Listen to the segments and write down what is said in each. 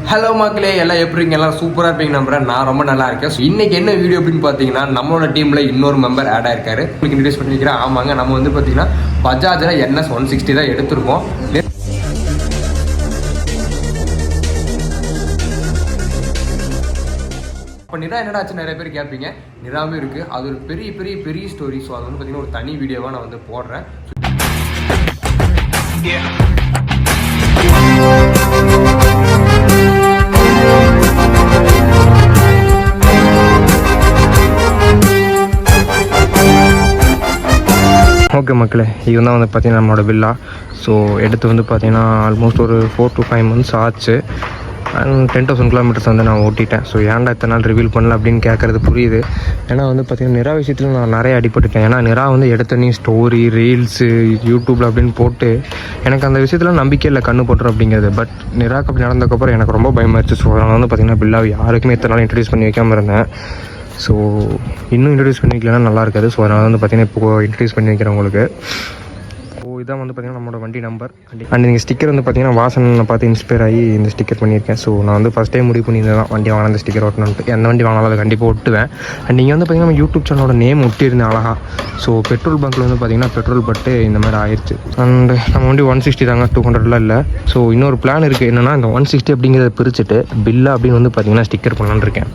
Hello மக்களே, எல்லாம் எப்படி இருக்கீங்க? எல்லாம் சூப்பராக இருப்பீங்க நம்புறேன். நான் ரொம்ப நல்லா இருக்கேன். இன்னைக்கு என்ன வீடியோ அப்படின்னு பார்த்தீங்கன்னா, நம்மளோட டீமில் இன்னொரு மெம்பர் ஆட் ஆயிருக்காரு. உங்களுக்கு இன்ட்ரடியூஸ் பண்ணிக்கிறேன். ஆமாங்க, நம்ம வந்து பார்த்தீங்கன்னா பஜாஜில் NS 160 தான் எடுத்திருக்கோம். இப்போ நிரா என்னடாச்சு நிறைய பேர் கேட்பீங்க. நிராவும் இருக்குது. அது ஒரு பெரிய பெரிய பெரிய ஸ்டோரி. ஸோ அது வந்து பார்த்தீங்கன்னா ஒரு தனி வீடியோவாக நான் வந்து போடுறேன். ஓகே மக்களே, இவன் தான் வந்து பார்த்தீங்கன்னா நம்மளோட வில்லா. ஸோ எடுத்து வந்து பார்த்தீங்கன்னா ஆல்மோஸ்ட் ஒரு 4 to 5 months ஆச்சு. அண்ட் 10,000 kilometers வந்து நான் ஓட்டிட்டேன். ஸோ ஏன்டா இத்தனை நாள் ரிவீல் பண்ணல அப்படின்னு கேட்குறது புரியுது. ஏன்னா வந்து பார்த்தீங்கன்னா நிரா விஷயத்தில் நான் நிறைய அடிபட்டுட்டேன். ஏன்னா நிரா வந்து எடுத்தனே ஸ்டோரி ரீல்ஸு யூடியூப்பில் அப்படின்னு போட்டு எனக்கு அந்த விஷயத்தில் நம்பிக்கை இல்லை, கண்ணு போட்டுரும் அப்படிங்கிறது. பட் நிராக்கு அப்படி நடந்ததுக்கப்புறம் எனக்கு ரொம்ப பயமாயிருச்சு. ஸோ அதனால் வந்து பார்த்தீங்கன்னா பில்லாவை யாருக்குமே இத்தனை நாள் இன்ட்ரடியூஸ் பண்ணி வைக்காமல் இருந்தேன். ஸோ இன்னும் இன்ட்ரடியூஸ் பண்ணி வைக்கலன்னா நல்லா இருக்காது. ஸோ அதனால் வந்து பார்த்தீங்கன்னா இப்போ இன்ட்ரடியூஸ் பண்ணி வைக்கிறேன் உங்களுக்கு. இதான் வந்து பார்த்தீங்கன்னா நம்மளோட வண்டி நம்பர். அண்ட் நீங்கள் ஸ்டிக்கர் வந்து பார்த்தீங்கன்னா வாசனை பார்த்து இன்ஸ்பயர் ஆகி இந்த ஸ்டிக்கர் பண்ணியிருக்கேன். ஸோ நான் வந்து ஃபஸ்ட் டைம் முடிவு பண்ணியிருந்தேன் வண்டி வாங்கின அந்த ஸ்டிக்கர் ஒட்டணுன்ட்டு. எந்த வண்டி வாங்கினாலும் அதை கண்டிப்பாக ஒட்டுவேன். அண்ட் நீங்கள் வந்து பார்த்தீங்கன்னா நம்ம யூடியூப் சேனலோட நேம் ஒட்டியிருந்தேன் அழகாக. ஸோ பெட்ரோல் பங்க்கில் வந்து பார்த்தீங்கன்னா பெட்ரோல் பட்டு இந்த மாதிரி ஆயிடுச்சு. அண்ட் நம்ம வண்டி 160 தாங்க, 200லாம் இல்லை. ஸோ இன்னொரு பிளான் இருக்குது. என்னென்னா இந்த 160 அப்படிங்கிறத பிரிச்சுட்டு பில்லா அப்படின்னு வந்து பார்த்தீங்கன்னா ஸ்டிக்கர் பண்ணலான்னு இருக்கேன்.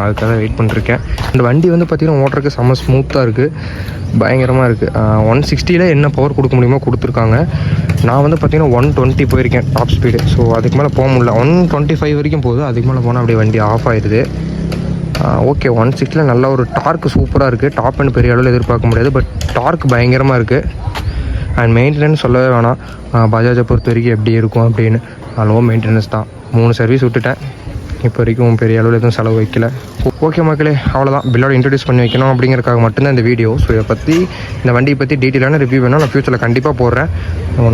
அதுக்காக வெயிட் பண்ணிருக்கேன். அந்த வண்டி வந்து பார்த்தீங்கன்னா ஓட்டுறதுக்கு செம்ம ஸ்மூத்தாக இருக்குது, பயங்கரமாக இருக்குது. 160ல் என்ன பவர் கொடுக்க முடியுமோ கொடுத்துருக்காங்க. நான் வந்து பார்த்தீங்கன்னா 120 போயிருக்கேன் டாப் ஸ்பீடு. ஸோ அதுக்கு மேலே போக முடியல. 125 வரைக்கும் போகுது. அதுக்கு மேலே போனால் அப்படியே வண்டி ஆஃப் ஆயிடுது. ஓகே, 160ல் நல்ல ஒரு டார்க் சூப்பராக இருக்குது. டாப் அண்ட் பெரிய அளவில் எதிர்பார்க்க முடியாது, பட் டார்க் பயங்கரமாக இருக்குது. அண்ட் மெயின்டெனன்ஸ் சொல்லவே வேணாம். பஜாஜை பொறுத்த வரைக்கும் எப்படி இருக்கும் அப்படின்னு லோ மெயின்டெனன்ஸ் தான். 3 சர்வீஸ் விட்டுட்டேன். இப்போ வரைக்கும் பெரிய அளவில் எதுவும் செலவு வைக்கல. ஓகே மக்களே, அவ்வளோதான். பில்லோட இன்ட்ரடியூஸ் பண்ணி வைக்கணும் அப்படிங்கிறதுக்காக மட்டும்தான் இந்த வீடியோ. ஸோ இதை பற்றி இந்த வண்டியை பற்றி டீட்டெயிலான ரிவ்யூ வேணும் நான் ஃபியூச்சரில் கண்டிப்பாக போடுறேன்.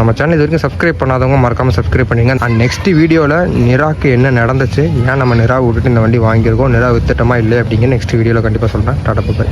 நம்ம சேனல் இது வரைக்கும் சப்ஸ்கிரைப் பண்ணாதவங்க மறக்காமல் சப்ஸ்கிரைப் பண்ணிங்க. அண்ட் நெக்ஸ்ட் வீடியோவில் நிராக்கு என்ன நடந்துச்சு, ஏன் நம்ம நிராவை விட்டுட்டு இந்த வண்டி வாங்கியிருக்கோம், நிரா வித்துட்டமா இல்லை அப்படிங்கிற நெக்ஸ்ட் வீடியோவில் கண்டிப்பாக சொல்கிறேன். Tata bye.